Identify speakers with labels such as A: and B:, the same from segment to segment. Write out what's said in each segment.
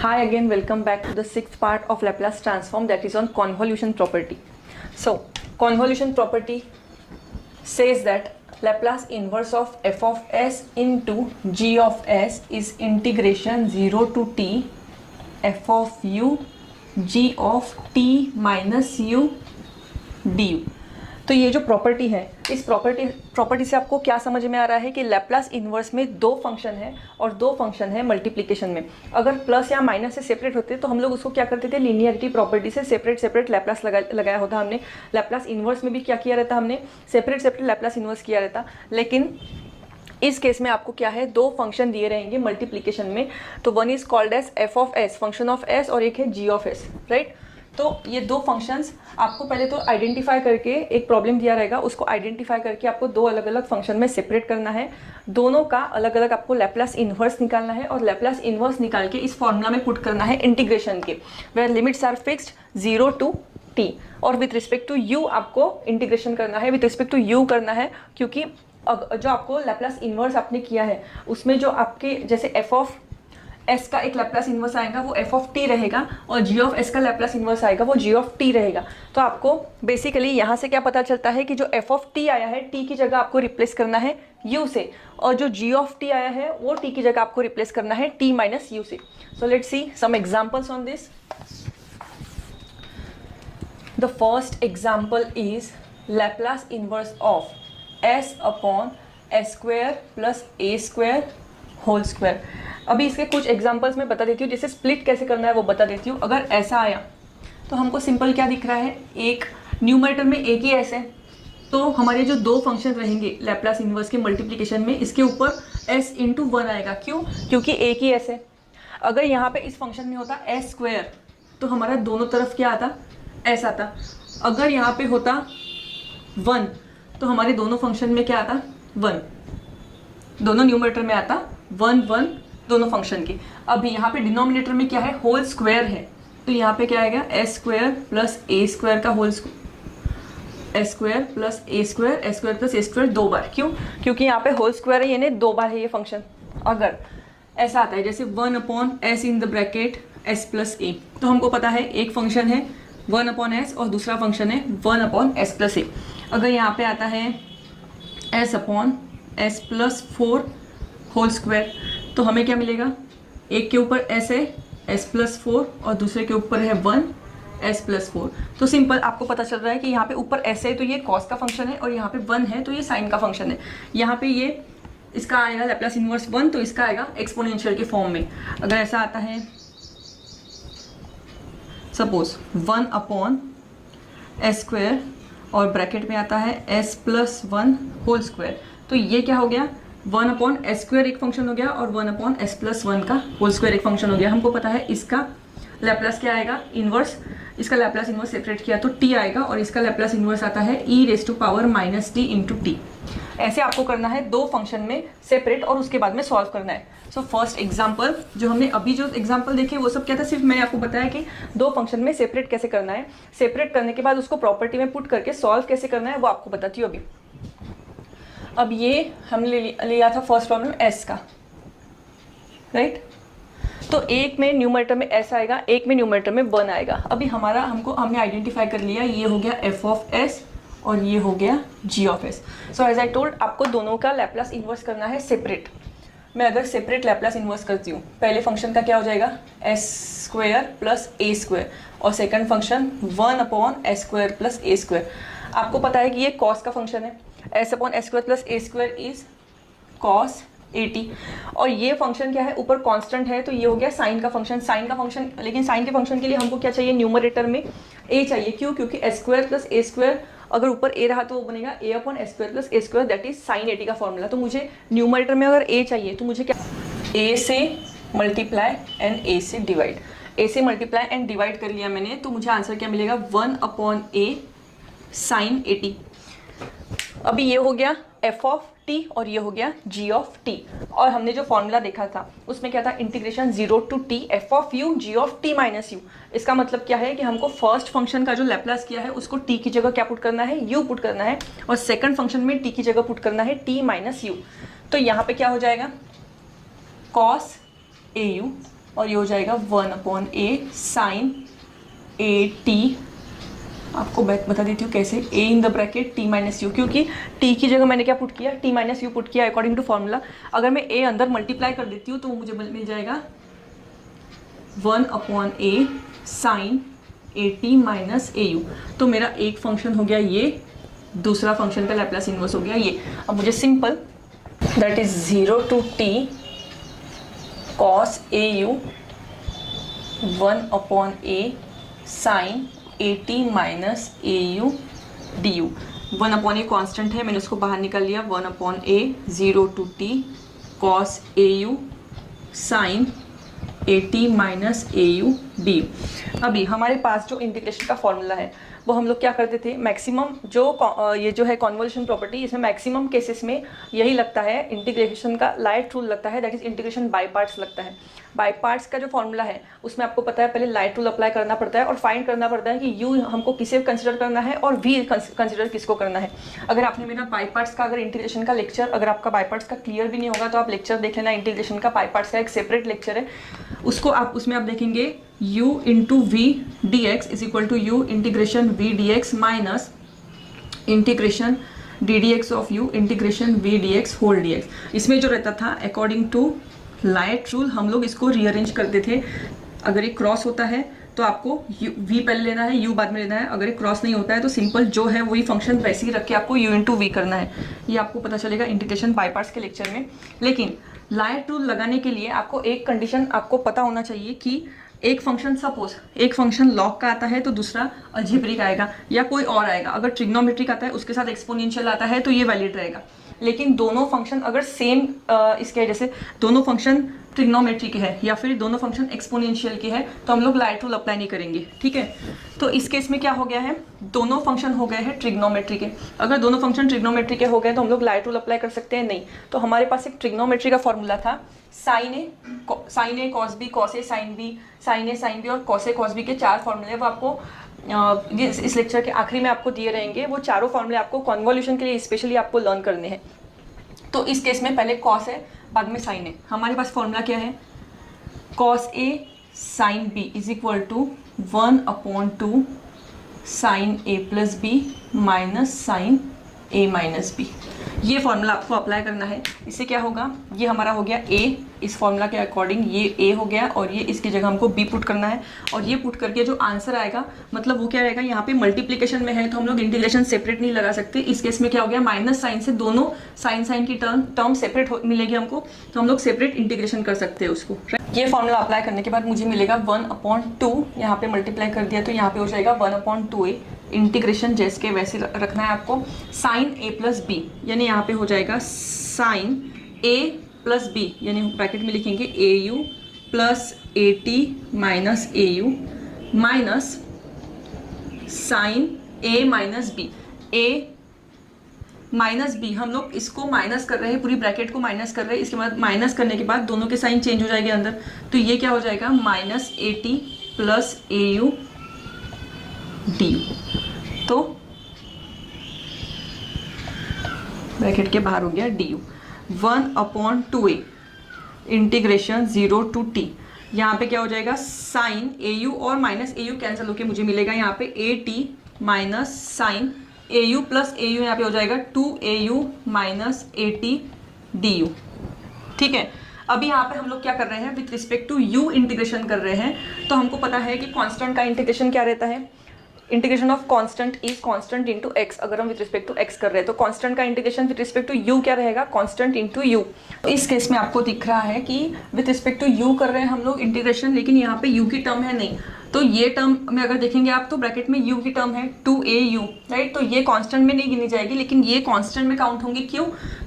A: Hi again, welcome back to the sixth part of Laplace transform, that is on convolution property. So convolution property says that Laplace inverse of f of s into g of s is integration 0 to t f of u g of t minus u du. तो ये जो property है, इस property से आपको क्या समझ में आ रहा है कि लैप्लास इन्वर्स में दो फंक्शन है और दो फंक्शन है मल्टीप्लिकेशन में. अगर प्लस या माइनस से सेपरेट होते तो हम लोग उसको क्या करते थे, लीनियरिटी प्रॉपर्टी से सेपरेट लैप्लास लगाया होता हमने. लैप्लास इन्वर्स में भी क्या किया रहता, हमने सेपरेट लैप्लास इन्वर्स किया रहता. लेकिन इस केस में आपको क्या है, दो फंक्शन दिए रहेंगे मल्टीप्लिकेशन में. तो one is called as f of s, function of s, और एक है जी ऑफ एस, राइट. तो ये दो फंक्शंस आपको पहले तो आइडेंटिफाई करके, एक प्रॉब्लम दिया रहेगा उसको आइडेंटिफाई करके आपको दो अलग अलग फंक्शन में सेपरेट करना है. दोनों का अलग अलग आपको लैप्लास इन्वर्स निकालना है और लैप्लास इन्वर्स निकाल के इस फॉर्मूला में पुट करना है इंटीग्रेशन के, where limits are fixed 0 to t. और विथ रिस्पेक्ट टू u आपको इंटीग्रेशन करना है, विथ रिस्पेक्ट टू u करना है, क्योंकि जो आपको लैप्लास इन्वर्स आपने किया है उसमें जो आपके जैसे f ऑफ s का एक लैप्लास इन्वर्स आएगा वो f ऑफ t रहेगा और g ऑफ s का लैप्लास इन्वर्स आएगा वो g ऑफ t रहेगा. तो आपको बेसिकली यहाँ से क्या पता चलता है कि जो f ऑफ t आया है t की जगह आपको रिप्लेस करना है u से, और जो g ऑफ t आया है वो t की जगह आपको रिप्लेस करना है t माइनस u से. So let's see some examples on this. The first example is Laplace inverse of s upon s square plus a square whole square. अभी इसके कुछ एग्जांपल्स मैं बता देती हूँ, जैसे स्प्लिट कैसे करना है वो बता देती हूँ. अगर ऐसा आया तो हमको सिंपल क्या दिख रहा है, एक न्यूमरेटर में एक ही ऐसे, तो हमारे जो दो फंक्शन रहेंगे लैप्लास इन्वर्स के मल्टीप्लिकेशन में, इसके ऊपर s इंटू 1 आएगा. क्यों? क्योंकि एक ही ऐसे. अगर यहाँ पे इस फंक्शन में होता s स्क्वायर तो हमारा दोनों तरफ क्या आता, s आता. अगर यहाँ पे होता 1 तो हमारे दोनों फंक्शन में क्या आता, 1. दोनों न्यूमरेटर में आता 1 1 दोनों फंक्शन की. अभी यहाँ पे डिनोमिनेटर में क्या है, होल स्क्वायर है, तो यहाँ पे क्या आएगा, एस स्क्वायर प्लस ए स्क्वायर का होल एस स्क्वायर प्लस ए स्क्वायर, एस स्क्वायर प्लस ए स्क्वायर 2 बार. क्यों? क्योंकि यहाँ पे होल स्क्वायर है, यानी 2 बार है ये फंक्शन. अगर ऐसा आता है जैसे 1 upon S in the bracket S plus A, तो हमको पता है एक फंक्शन है 1 अपॉन एस और दूसरा फंक्शन है 1 अपॉन एस प्लस ए. अगर यहाँ पे आता है s upon S plus 4 whole square, तो हमें क्या मिलेगा, एक के ऊपर s है s प्लस 4 और दूसरे के ऊपर है 1 s प्लस 4. तो सिंपल आपको पता चल रहा है कि यहाँ पे ऊपर s है तो ये कॉस का फंक्शन है, और यहाँ पे 1 है तो ये साइन का फंक्शन है. यहाँ पे ये इसका आएगा लैप्लास इन्वर्स 1, तो इसका आएगा एक्सपोनेंशियल के फॉर्म में. अगर ऐसा आता है सपोज 1 अपॉन एस स्क्वायर और ब्रैकेट में आता है s प्लस 1 होल स्क्वायर, तो ये क्या हो गया, 1 अपॉन एस स्क्वायर एक फंक्शन हो गया और 1 अपॉन एस प्लस 1 का होल स्क्वायर एक फंक्शन हो गया. हमको पता है इसका लैप्लास क्या आएगा, इन्वर्स. इसका लैप्लास इन्वर्स सेपरेट किया तो t आएगा, और इसका लैप्लास इन्वर्स आता है e raise to power minus t into t. ऐसे आपको करना है दो फंक्शन में सेपरेट और उसके बाद में सॉल्व करना है. सो फर्स्ट एग्जाम्पल जो हमने अभी जो एग्जाम्पल देखे वो सब क्या था, सिर्फ मैंने आपको बताया कि दो फंक्शन में सेपरेट कैसे करना है. सेपरेट करने के बाद उसको प्रॉपर्टी में पुट करके सॉल्व कैसे करना है वो आपको बताती हूँ अभी. अब ये हमने लिया था फर्स्ट प्रॉब्लम s का, राइट. तो एक में न्यूमरेटर में s आएगा, एक में न्यूमरेटर में 1 आएगा. अभी हमने आइडेंटिफाई कर लिया, ये हो गया f ऑफ s और ये हो गया g of s. So as I told, आपको दोनों का लैप्लास इन्वर्स करना है सेपरेट. मैं अगर सेपरेट लैप्लास इन्वर्स करती हूँ, पहले फंक्शन का क्या हो जाएगा, s square plus a square, और second function 1 upon S square plus a square. आपको पता है कि ये कॉस का फंक्शन है, s upon S square plus A square is cos 80, और ये फंक्शन क्या है, ऊपर कांस्टेंट है, तो ये हो गया साइन का फंक्शन. लेकिन साइन के फंक्शन के लिए हमको क्या चाहिए, न्यूमरेटर में a चाहिए. क्यों? क्योंकि एस स्क्वायर प्लस ए स्क्वायर, अगर ऊपर a रहा तो वो बनेगा a upon S square plus A square, that is sine 80 का फॉर्मूला. तो मुझे न्यूमरेटर में अगर a चाहिए तो मुझे क्या, a से मल्टीप्लाई एंड a से डिवाइड. a से मल्टीप्लाई एंड डिवाइड कर लिया मैंने, तो मुझे आंसर क्या मिलेगा, 1 अपॉन a साइन 80. अभी ये हो गया f ऑफ t और ये हो गया g ऑफ t. और हमने जो फॉर्मूला देखा था उसमें क्या था, integration 0 to t f of u g of t minus u. इसका मतलब क्या है कि हमको फर्स्ट फंक्शन का जो लैप्लास किया है उसको t की जगह क्या पुट करना है, u पुट करना है, और सेकंड फंक्शन में t की जगह पुट करना है t माइनस u. तो यहाँ पे क्या हो जाएगा, cos au और ये हो जाएगा 1/a साइन ए टी। आपको बता देती हूँ कैसे, a in the bracket t minus you, क्योंकि t की जगह मैंने क्या पुट किया, t माइनस यू पुट किया अकॉर्डिंग टू फॉर्मूला। अगर मैं a अंदर मल्टीप्लाई कर देती हूँ तो मुझे मिल जाएगा 1/a sine a T minus A u. तो मेरा एक फंक्शन हो गया ये, दूसरा फंक्शन का लैप्लास इन्वर्स हो गया ये। अब मुझे simple that is 0 to t cos a u 1/a sine a T minus A u D u. 1/a constant है, मैंने उसको बाहर निकाल लिया। 1/a 0 to t cos a u sine a T minus A u D u. अभी हमारे पास जो integration का फॉर्मूला है वो हम लोग क्या करते थे, मैक्सिमम जो ये जो है कॉन्वोल्यूशन प्रॉपर्टी, इसमें मैक्सिमम केसेस में यही लगता है इंटीग्रेशन का लाइट रूल लगता है, that is integration by parts लगता है। बाय पार्ट्स का जो फॉर्मूला है उसमें आपको पता है पहले लाइट रूल अप्लाई करना पड़ता है और फाइंड करना पड़ता है कि यू हमको किसे कंसिडर करना है और वी कंसिडर किसको करना है। अगर आपने मेरा बाय पार्ट्स का अगर इंटीग्रेशन का लेक्चर, अगर आपका बाय पार्ट्स का क्लियर भी नहीं होगा तो आप लेक्चर देख लेना, इंटीग्रेशन का बाय पार्ट्स का एक सेपरेट लेक्चर है, उसको आप उसमें आप देखेंगे u into v d x is equal to u integration v d x minus integration d d x of u integration v d x whole d x. इसमें जो रहता था अकॉर्डिंग टू लाइट रूल हम लोग इसको rearrange करते थे। अगर ये क्रॉस होता है तो आपको v पहले लेना है, u बाद में लेना है। अगर ये क्रॉस नहीं होता है तो सिंपल जो है वही फंक्शन वैसे ही रख के आपको u इंटू वी करना है। ये आपको पता चलेगा इंटीग्रेशन बाय पार्ट्स के लेक्चर में। लेकिन लाइट रूल लगाने के लिए आपको एक कंडीशन आपको पता होना चाहिए कि एक फंक्शन, सपोज एक फंक्शन लॉग का आता है तो दूसरा अलजेब्रिक आएगा या कोई और आएगा। अगर ट्रिग्नोमेट्रिक आता है उसके साथ एक्सपोनेंशियल आता है तो ये वैलिड रहेगा। लेकिन दोनों फंक्शन अगर सेम इसके जैसे दोनों फंक्शन ट्रिग्नोमेट्री के है या फिर दोनों फंक्शन एक्सपोनेंशियल के है तो हम लोग लाइट रूल अप्लाई नहीं करेंगे, ठीक है। तो इस केस में क्या हो गया है, दोनों फंक्शन हो गए हैं ट्रिग्नोमेट्री के। अगर दोनों फंक्शन ट्रिग्नोमेट्री के हो गए तो हम लोग लाइट रूल अप्लाई कर सकते हैं, नहीं। तो हमारे पास एक ट्रिग्नोमेट्री का फॉर्मूला था, sign A cos B cos a sine B, sign A sine B और कॉस ए कॉस बी के 4 फॉर्मूले वो आपको इस लेक्चर के आखिरी में आपको दिए रहेंगे। वो चारों फॉर्मूले आपको कॉन्वोल्यूशन के लिए स्पेशली आपको लर्न करने हैं। तो इस केस में पहले कॉस है बाद में साइन है। हमारे पास फॉर्मूला क्या है, cos a sine b is equal to 1/2 sine a plus b minus sine a minus b. ये फॉर्मूला आपको अप्लाई करना है। इससे क्या होगा, ये हमारा हो गया a, इस फॉर्मूला के अकॉर्डिंग ये a हो गया और ये इसकी जगह हमको b पुट करना है। और ये पुट करके जो आंसर आएगा मतलब वो क्या रहेगा, यहाँ पे मल्टीप्लिकेशन में है तो हम लोग इंटीग्रेशन सेपरेट नहीं लगा सकते। इस केस में क्या हो गया, माइनस साइन से दोनों साइन की टर्म सेपरेट मिलेगी हमको, तो हम लोग सेपरेट इंटीग्रेशन कर सकते हैं उसको। ये फॉर्मूला अप्लाई करने के बाद मुझे मिलेगा 1/2, यहाँ पे मल्टीप्लाई कर दिया तो यहाँ पे हो जाएगा 1/2a। इंटीग्रेशन जैसे के वैसे रखना है आपको, साइन a प्लस बी, यानी यहाँ पे हो जाएगा साइन a प्लस बी, यानी ब्रैकेट में लिखेंगे A you plus A T minus A U minus sine a minus B. a minus B, हम लोग इसको माइनस कर रहे हैं, पूरी ब्रैकेट को माइनस कर रहे हैं। इसके बाद माइनस करने के बाद दोनों के साइन चेंज हो जाएंगे अंदर, तो ये क्या हो जाएगा minus A t plus a u D u. तो ब्रैकेट के बाहर हो गया d u. 1/2a integration 0 to t, यहाँ पे क्या हो जाएगा साइन ए यू और माइनस ए यू कैंसिल होके मुझे मिलेगा यहाँ पे a T minus sine a you plus a u, यहाँ पे हो जाएगा 2au माइनस ए टी डी यू, ठीक है। अभी यहाँ पे हम लोग क्या कर रहे हैं, with respect to u integration कर रहे हैं। तो हमको पता है कि कांस्टेंट का इंटीग्रेशन क्या रहता है, integration of constant is constant into x। अगर हम विथ रिस्पेक्ट टू x कर रहे हैं तो कांस्टेंट का integration with respect to u क्या रहेगा, कांस्टेंट इनटू u। इस केस में आपको दिख रहा है कि विथ रिस्पेक्ट टू u कर रहे हैं हम लोग इंटीग्रेशन, लेकिन यहाँ पे u की टर्म है नहीं। तो ये टर्म में अगर देखेंगे आप तो ब्रैकेट में u की टर्म है 2au, राइट। तो ये कांस्टेंट में नहीं गिनी जाएगी, लेकिन ये कांस्टेंट में काउंट होंगी। क्यों,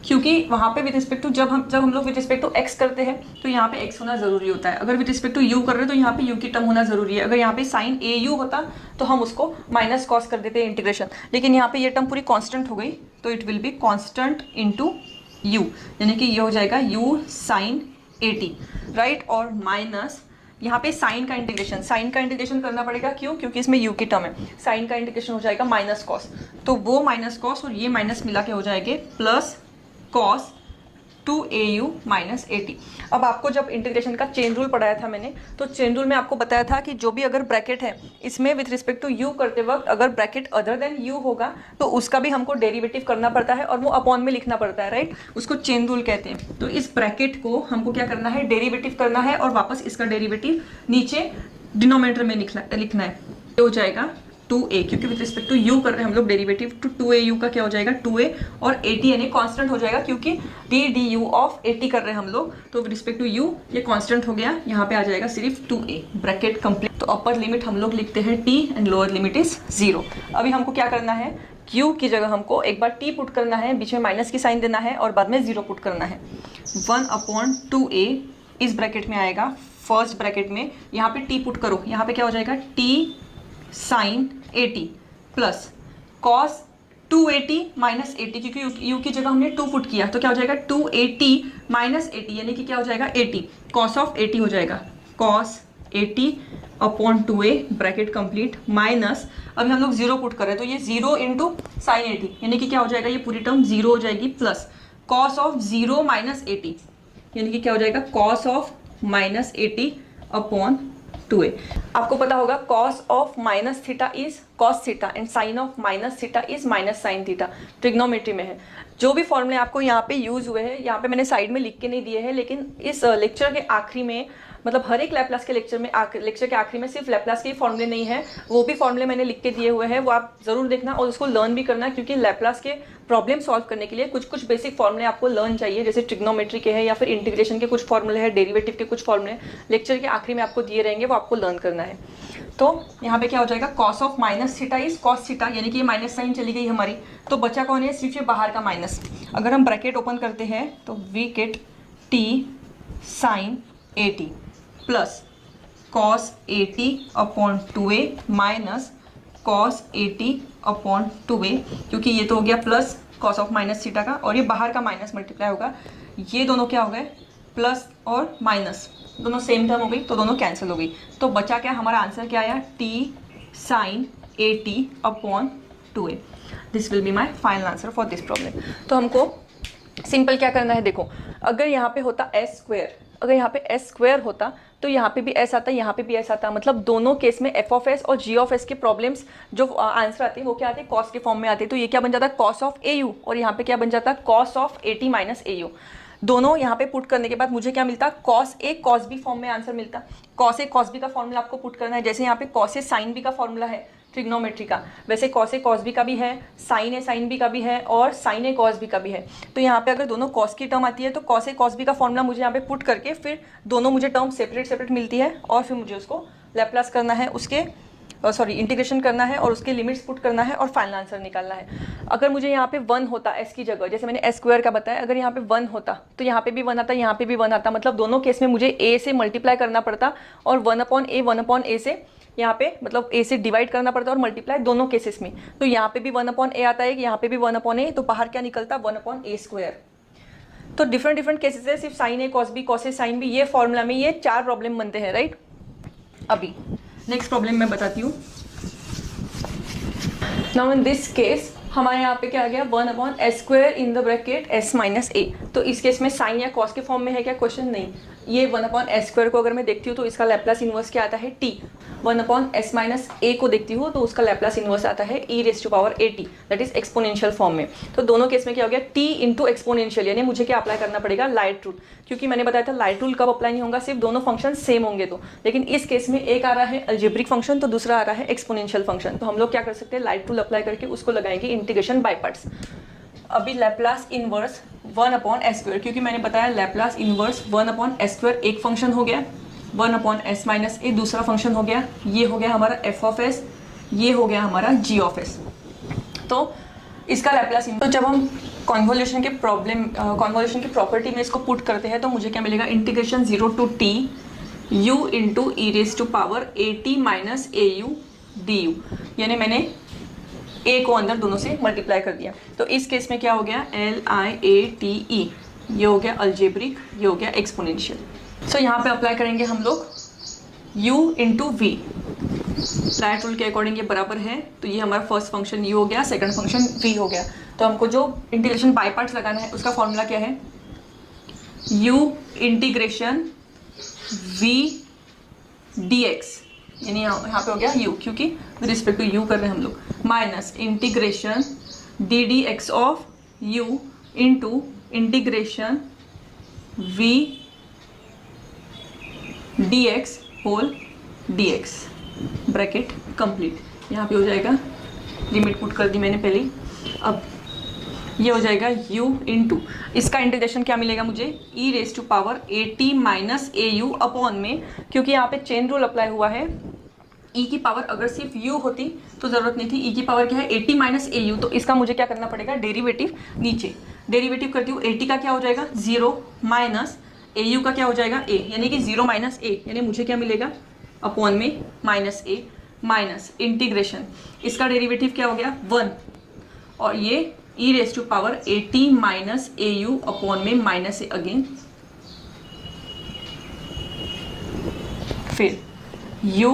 A: क्योंकि वहाँ पे विथ रिस्पेक्ट टू जब हम लोग विथ रिस्पेक्ट टू x करते हैं तो यहाँ पे x होना जरूरी होता है। अगर विथ रिस्पेक्ट टू u कर रहे हैं तो यहाँ पे u की टर्म होना जरूरी है। अगर यहाँ पे साइन au होता तो हम उसको माइनस कॉस कर देते हैं इंटीग्रेशन, लेकिन यहाँ पे ये टर्म पूरी कांस्टेंट हो गई तो it will be constant into u, यानी कि ये हो जाएगा u साइन 80, राइट। और माइनस यहाँ पे साइन का इंटीग्रेशन करना पड़ेगा। क्यों, क्योंकि इसमें u की टर्म है। साइन का इंटीग्रेशन हो जाएगा माइनस कॉस, तो वो माइनस कॉस और ये माइनस मिला के हो जाएंगे plus cos 2au minus eighty. अब आपको जब इंटीग्रेशन का चेन रूल पढ़ाया था मैंने, तो चेन रूल में आपको बताया था कि जो भी अगर ब्रैकेट है इसमें विथ रिस्पेक्ट टू u करते वक्त अगर ब्रैकेट अदर देन u होगा तो उसका भी हमको डेरिवेटिव करना पड़ता है और वो अपॉन में लिखना पड़ता है, राइट। उसको चेन रूल कहते हैं। तो इस ब्रैकेट को हमको क्या करना है, डेरिवेटिव करना है और वापस इसका डेरिवेटिव नीचे डिनोमिनेटर में लिखना है। ये हो जाएगा 2a, क्योंकि विथ रिस्पेक्ट टू u कर रहे हैं हम लोग डेरिवेटिव, तो 2au का क्या हो जाएगा 2a, और 80 यानी कांस्टेंट हो जाएगा क्योंकि du ऑफ 80 कर रहे हैं हम लोग, तो विथ रिस्पेक्ट टू u ये कांस्टेंट हो गया, यहाँ पे आ जाएगा सिर्फ 2a, ब्रैकेट कंप्लीट। तो अपर लिमिट हम लोग लिखते हैं t and lower limit is 0। अभी हमको क्या करना है, q की जगह हमको एक बार t पुट करना है, बीच में माइनस की साइन देना है और बाद में 0 पुट करना है। 1/2a इस ब्रैकेट में आएगा, फर्स्ट ब्रैकेट में यहाँ पे t पुट करो, यहाँ पे क्या हो जाएगा t sine 80 plus cos 280 minus 80, क्योंकि u की जगह हमने 2 पुट किया तो क्या हो जाएगा 280 माइनस 80, यानी कि क्या हो जाएगा 80, कॉस ऑफ 80 हो जाएगा, cos 80 upon 2a bracket complete minus, अभी हम लोग 0 पुट कर रहे हैं तो ये 0 इंटू साइन 80, यानी कि क्या हो जाएगा ये पूरी टर्म 0 हो जाएगी, प्लस कॉस ऑफ 0 माइनस 80, यानी कि क्या हो जाएगा cos of minus 80 upon 2a। आपको पता होगा cos of minus theta is cos theta and sine of minus theta is minus sine theta, trigonometry में है। जो भी फॉर्मूले आपको यहाँ पे यूज हुए हैं, यहाँ पे मैंने साइड में लिख के नहीं दिए हैं, लेकिन इस लेक्चर के आखिरी में, मतलब हर एक लैप्लास के लेक्चर के आखिरी में सिर्फ लैप्लास के फॉर्मूले नहीं है, वो भी फॉर्मूले मैंने लिख के दिए हुए हैं, वो आप जरूर देखना और उसको लर्न भी करना, क्योंकि लैप्लास के प्रॉब्लम सॉल्व करने के लिए कुछ कुछ बेसिक फॉर्मूले आपको लर्न चाहिए, जैसे ट्रिग्नोमेट्री के हैं या फिर इंटीग्रेशन के कुछ फॉर्मूले हैं, डेरिवेटिव के कुछ फॉर्मूले लेक्चर के आखिरी में आपको दिए रहेंगे, वो आपको लर्न करना है। तो यहाँ पे क्या हो जाएगा, cos of minus theta is cos theta, यानी कि ये माइनस साइन चली गई हमारी, तो बचा कौन है, सिर्फ ये बाहर का माइनस। अगर हम ब्रैकेट ओपन करते हैं तो we get t sine 80 plus cos 80 upon 2a minus cos 80 upon 2a, क्योंकि ये तो हो गया plus cos of minus theta का और ये बाहर का माइनस मल्टीप्लाई होगा, ये दोनों क्या हो गए प्लस और माइनस दोनों सेम टर्म हो गई, तो दोनों कैंसिल हो गई। तो बचा क्या, हमारा आंसर क्या आया, t sine 80 upon 2a। This will be my final answer for this problem. तो हमको सिंपल क्या करना है, देखो अगर यहाँ पे होता s स्क्वायर, अगर यहाँ पे s स्क्वायर होता तो यहाँ पे भी s आता, यहाँ पे भी s आता, मतलब दोनों केस में f ऑफ s और g ऑफ s के प्रॉब्लम्स जो आंसर आते हैं वो क्या आते हैं, कॉस के फॉर्म में आते हैं। तो ये क्या बन जाता है, कॉस ऑफ au, और यहाँ पे क्या बन जाता है, कॉस ऑफ 80 माइनस au। दोनों यहाँ पे पुट करने के बाद मुझे क्या मिलता, cos A cos B form में आंसर मिलता। कॉस ए कॉस बी का फॉर्मूला आपको पुट करना है, जैसे यहाँ पे कॉस ए साइन बी का फॉर्मूला है ट्रिग्नोमेट्री का, वैसे कॉस ए कॉस बी का भी है, साइन ए साइन बी का भी है और साइन ए कॉस बी का भी है। तो यहाँ पे अगर दोनों कॉस की टर्म आती है तो कॉस ए कॉस बी का फॉर्मूला मुझे यहाँ पे पुट करके फिर दोनों मुझे टर्म सेपरेट मिलती है और फिर मुझे उसको लैप्लास करना है, उसके इंटीग्रेशन करना है और उसके लिमिट्स पुट करना है और फाइनल आंसर निकालना है। अगर मुझे यहाँ पे 1 होता s की जगह, जैसे मैंने s स्क्वायर का बताया, अगर यहाँ पे 1 होता तो यहाँ पे भी 1 आता, यहाँ पे भी 1 आता, मतलब दोनों केस में मुझे a से मल्टीप्लाई करना पड़ता और 1/a से यहाँ पे मतलब a से डिवाइड करना पड़ता और मल्टीप्लाई दोनों केसेस में। तो यहाँ पे भी 1/a आता है, यहाँ पे भी 1/a, तो बाहर क्या निकलता 1/a स्क्वायर। तो डिफरेंट केसेस है, सिर्फ sign A cos B cos a sine B, ये फॉर्मूला में ये 4 प्रॉब्लम बनते हैं, राइट। अभी नेक्स्ट प्रॉब्लम मैं बताती हूँ। नाउ इन दिस केस हमारे यहाँ पे क्या आ गया, 1/s square in the bracket s minus a। तो इस केस में साइन या कॉस के फॉर्म में है क्या, क्वेश्चन नहीं। ये 1/s स्क्वायर को अगर मैं देखती हूँ तो इसका लैप्लास इन्वर्स क्या आता है, t। 1/s माइनस a को देखती हूँ तो उसका लैप्लास इन्वर्स आता है e⁻at, that is exponential form में। तो दोनों केस में क्या हो गया, t इंटू एक्सपोनेंशियल, यानी मुझे क्या अप्लाई करना पड़ेगा, लाइट रूल, क्योंकि मैंने बताया था लाइट रूल कब अप्लाई नहीं होगा, सिर्फ दोनों फंक्शन सेम होंगे तो। लेकिन इस केस में एक आ रहा है अलजेब्रिक फंक्शन तो दूसरा आ रहा है एक्सपोनेंशियल फंक्शन, तो हम लोग क्या कर सकते हैं, लाइट रूल अप्लाई करके उसको लगाएंगे इंटीग्रेशन बाय पार्ट्स। अभी लैप्लास इनवर्स 1/s स्क्वायर, क्योंकि मैंने बताया लैप्लास इनवर्स 1/s स्क्वायर एक फंक्शन हो गया, 1/s माइनस ए दूसरा फंक्शन हो गया, ये हो गया हमारा f ऑफ s, ये हो गया हमारा g ऑफ s। तो इसका लैप्लास, तो जब हम कॉन्वोल्यूशन के प्रॉपर्टी में इसको पुट करते हैं तो मुझे क्या मिलेगा, integration 0 to t u into e⁻at minus au du, यानी मैंने a को अंदर दोनों से मल्टीप्लाई कर दिया। तो इस केस में क्या हो गया, LIATE, ये हो गया अलजेब्रिक, ये हो गया एक्सपोनेंशियल। सो यहाँ पे अप्लाई करेंगे हम लोग u into v, ILATE rule के अकॉर्डिंग ये बराबर है, तो ये हमारा फर्स्ट फंक्शन u हो गया, सेकंड फंक्शन v हो गया। तो हमको जो इंटीग्रेशन बाय पार्ट्स लगाना है उसका फॉर्मूला क्या है, u इंटीग्रेशन v dx, यानी यहाँ पे हो गया u, क्योंकि विद रिस्पेक्ट टू u कर रहे हैं हम लोग, minus integration d d x of u into integration v dx whole dx, bracket complete. यहाँ पे हो जाएगा, लिमिट पुट कर दी मैंने पहले। अब ये हो जाएगा u इंटू, इसका इंटीग्रेशन क्या मिलेगा मुझे, e raise to power at minus A u upon में, क्योंकि यहाँ पे चेन रूल अप्लाई हुआ है, e की पावर अगर सिर्फ u होती तो ज़रूरत नहीं थी, e की पावर क्या है at माइनस ए यू, तो इसका मुझे क्या करना पड़ेगा, डेरिवेटिव नीचे, डेरिवेटिव करती हूँ, at का क्या हो जाएगा 0 माइनस ए यू का क्या हो जाएगा a, यानी कि 0 माइनस a, यानी मुझे क्या मिलेगा अपॉन में माइनस a माइनस इंटीग्रेशन, इसका डेरिवेटिव क्या हो गया 1, और ये e raise to power at minus A u upon में माइनस ए अगेन, फिर u,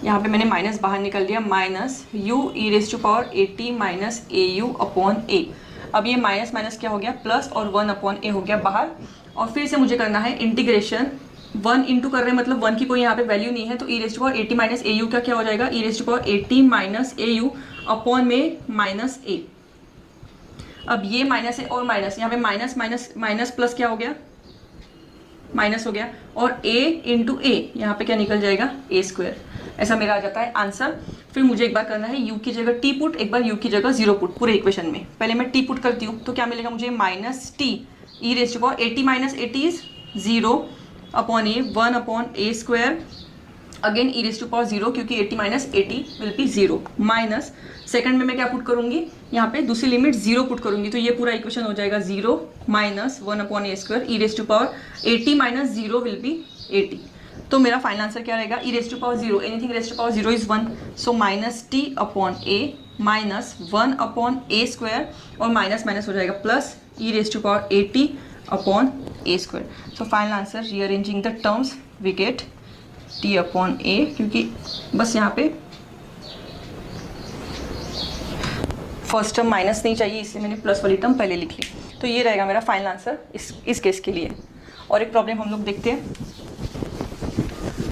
A: यहाँ पे मैंने माइनस बाहर निकल दिया, minus u e raise to power at minus A u upon a। अब ये माइनस माइनस क्या हो गया प्लस, और 1 अपॉन a हो गया बाहर, और फिर से मुझे करना है इंटीग्रेशन, 1 इंटू कर रहे हैं मतलब 1 की कोई यहाँ पे वैल्यू नहीं है, तो e raise to power at minus A u का क्या हो जाएगा, e raise to power at minus A u upon में माइनस a। अब ये माइनस है और माइनस, यहाँ पे माइनस माइनस माइनस प्लस क्या हो गया, माइनस हो गया, और a इंटू ए, यहाँ पे क्या निकल जाएगा a स्क्वायर, ऐसा मेरा आ जाता है आंसर। फिर मुझे एक बार करना है u की जगह t पुट, एक बार u की जगह 0 पुट पूरे इक्वेशन में। पहले मैं t पुट करती हूँ तो क्या मिलेगा मुझे, minus t e raise to power at minus at is 0 upon a 1 upon a square, again e raise to power 0, क्योंकि 80 minus 80 will be 0, minus second में मैं क्या पुट करूंगी, यहाँ पे दूसरी लिमिट 0 पुट करूंगी, तो ये पूरा इक्वेशन हो जाएगा 0 minus 1 upon A square, E raise to power 80 minus 0 will be 80। तो मेरा फाइनल आंसर क्या रहेगा, E raise to power 0, anything raise to power 0 is 1, so minus T upon A minus 1 upon A square, और minus minus हो जाएगा plus E raise to power 80 upon A square. So final answer rearranging the terms we get T upon ए, क्योंकि बस यहाँ पे first term minus नहीं चाहिए, इसलिए मैंने प्लस वाली टर्म पहले लिख ली। तो ये रहेगा मेरा फाइनल आंसर इस केस के लिए। और एक प्रॉब्लम हम लोग देखते हैं।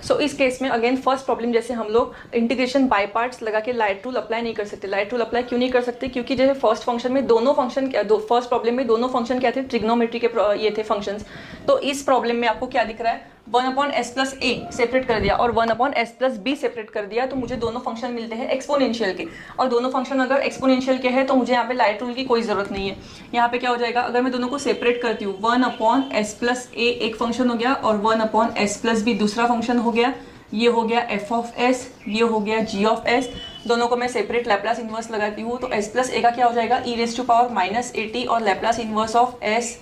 A: सो इस केस में अगेन फर्स्ट प्रॉब्लम, जैसे हम लोग इंटीग्रेशन बाय पार्ट्स लगा के लाइट रूल अप्लाई नहीं कर सकते। लाइट रूल अप्लाई क्यों नहीं कर सकते, क्योंकि जैसे फर्स्ट फंक्शन में दोनों फंक्शन फर्स्ट प्रॉब्लम में दोनों फंक्शन क्या थे, ट्रिग्नोमेट्री के ये थे फंक्शंस। तो इस प्रॉब्लम में आपको क्या दिख रहा है, 1 अपॉन एस प्लस ए सेपरेट कर दिया और 1 upon S plus B separate कर दिया, तो मुझे दोनों फंक्शन मिलते हैं एक्सपोनेंशियल के। और दोनों फंक्शन अगर एक्सपोनेंशियल के हैं तो मुझे यहाँ पे लाइट रूल की कोई ज़रूरत नहीं है। यहाँ पे क्या हो जाएगा, अगर मैं दोनों को सेपरेट करती हूँ, 1 अपॉन एस प्लस ए एक फंक्शन हो गया और 1 अपॉन एस प्लस बी दूसरा फंक्शन हो गया। ये हो गया एफ ऑफ एस, ये हो गया जी ऑफ एस। दोनों को मैं सेपरेट लैप्लास इन्वर्स लगाती हूँ, तो एस प्लस ए का क्या हो जाएगा, E raise to power minus A T, और Laplace inverse of S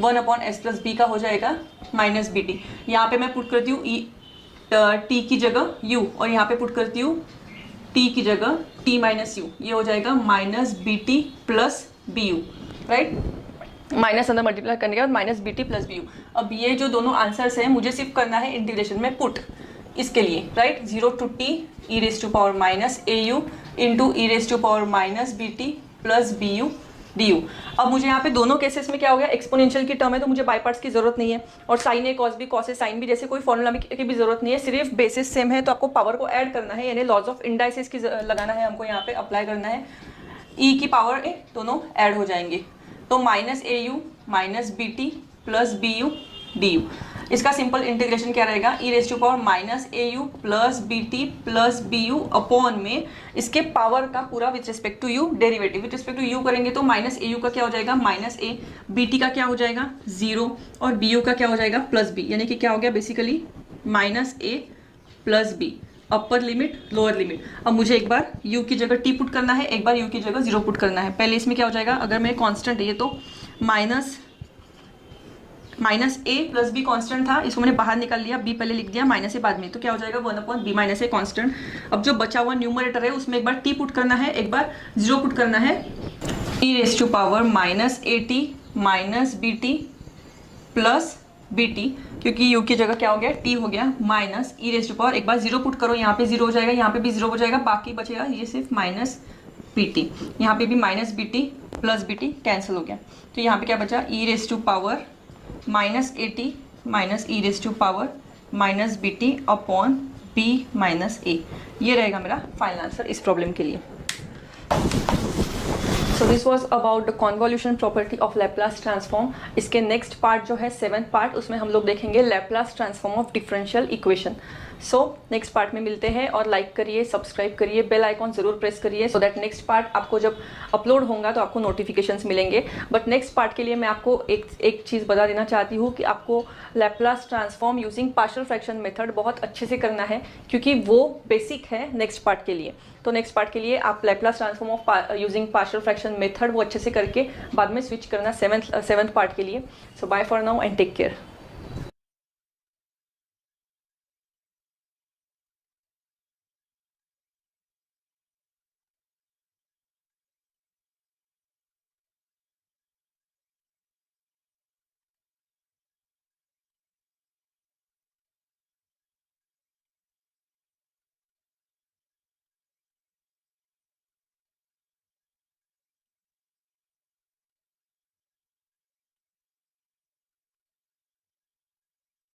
A: 1 upon S plus B का हो जाएगा माइनस बी टी। यहाँ पे मैं पुट करती हूँ टी की जगह यू, और यहाँ पे पुट करती हूँ टी की जगह टी माइनस यू। ये हो जाएगा minus B T plus B u, right. Minus अंदर मल्टीप्लाई करने के बाद minus B T plus B u. अब ये जो दोनों आंसर्स हैं मुझे सिर्फ करना है इंटीग्रेशन में पुट इसके लिए, right. 0 to t e raise to power minus A u into e raise to power minus B T plus B U D u. अब मुझे यहाँ पे दोनों केसेस में क्या हो गया, एक्सपोनेंशियल की टर्म है तो मुझे बाय पार्ट्स की जरूरत नहीं है, और sign A cos B cos a sine B जैसे कोई फॉर्मूला की भी जरूरत नहीं है। सिर्फ बेसिस सेम है तो आपको पावर को ऐड करना है, यानी लॉज ऑफ इंडाइसिस की लगाना है हमको, यहाँ पे अप्लाई करना है। ई की पावर ए दोनों ऐड हो जाएंगे, तो माइनस ए U minus B T plus B U D U. इसका सिंपल इंटीग्रेशन क्या रहेगा, E raise to power minus A you plus B T plus B U upon में इसके पावर का पूरा with respect to U derivative. With respect to U करेंगे तो minus ए u का क्या हो जाएगा माइनस ए, बी टी का क्या हो जाएगा 0, और बी यू का क्या हो जाएगा प्लस बी, यानी कि क्या हो गया basically minus A plus B, upper limit lower limit. अब मुझे एक बार u की जगह t पुट करना है, एक बार u की जगह 0 पुट करना है। पहले इसमें क्या हो जाएगा, अगर मैं कांस्टेंट है ये तो minus A plus be constant था, इसको मैंने बाहर निकाल लिया, b पहले लिख दिया माइनस ए बाद में, तो क्या हो जाएगा 1 upon B minus a constant. अब जो बचा हुआ न्यूमरेटर है उसमें एक बार t पुट करना है, एक बार 0 पुट करना है, e raise to power minus A T minus B T plus B t, क्योंकि u की जगह क्या हो गया t हो गया, minus E raise to power एक बार 0 पुट करो, यहाँ पे 0 हो जाएगा, यहाँ पे भी 0 हो जाएगा, बाकी बचेगा ये सिर्फ माइनस बी टी। यहाँ पे भी minus B T plus B T cancel हो गया, तो यहाँ पे क्या बचा, E raise to power minus A T minus E raise to power minus B T upon B minus A, ये रहेगा मेरा फाइनल आंसर इस प्रॉब्लम के लिए। So this was about the convolution property of Laplace transform. इसके next part जो है 7th part, उसमें हम लोग देखेंगे Laplace transform of differential equation. So next part में मिलते हैं, और लाइक करिए, सब्सक्राइब करिए, बेल आइकॉन ज़रूर प्रेस करिए, सो दैट नेक्स्ट पार्ट आपको जब अपलोड होगा तो आपको नोटिफिकेशंस मिलेंगे। बट नेक्स्ट पार्ट के लिए मैं आपको एक चीज़ बता देना चाहती हूँ कि आपको Laplace transform using partial fraction method बहुत अच्छे से करना है, क्योंकि वो बेसिक है नेक्स्ट पार्ट के लिए। तो नेक्स्ट पार्ट के लिए आप Laplace transform of using partial fraction method वो अच्छे से करके बाद में स्विच करना 7th पार्ट के लिए। So bye for now and take care.